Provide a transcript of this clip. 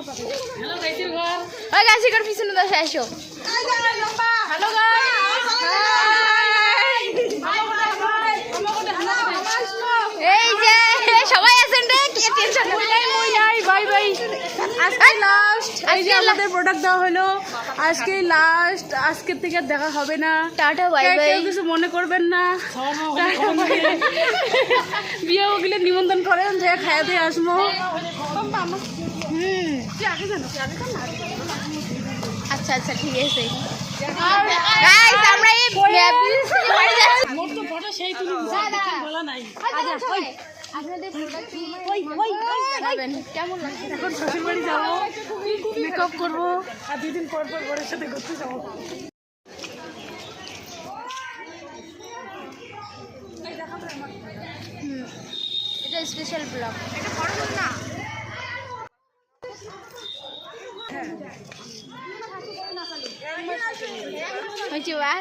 hello গাইসের ঘর ওই গাইসের ঘর পিছনে দাও এসো হ্যালো এই যে সবাই আছেন রে কি টেনশন নাই বাই বাই আজকে লাস্ট এই যে আমাদের প্রোডাক্ট দেওয়া হলো আজকে লাস্ট আজকের থেকে দেখা হবে না টাটা বাই বাই কেউ কিছু মনে করবেন না বিয়ে ওগুলো নিমন্ত্রণ করেন যে খাইয়া দিয়ে আসবো আচ্ছা আচ্ছা ঠিক আছে গাইস আমরা এই বাড়ি যাচ্ছি মোট তো ফটো সেই তুলি বলা নাই আচ্ছা কই আপনাদের প্রোডাক্ট ওই জানাবেন কেমন লাগছে এখন শ্বশুর বাড়ি যাব মেকআপ করব আর দুদিন পর পর বরের সাথে ঘুরতে যাব এটা স্পেশাল ব্লগ এটা বড় না হয়েছে বা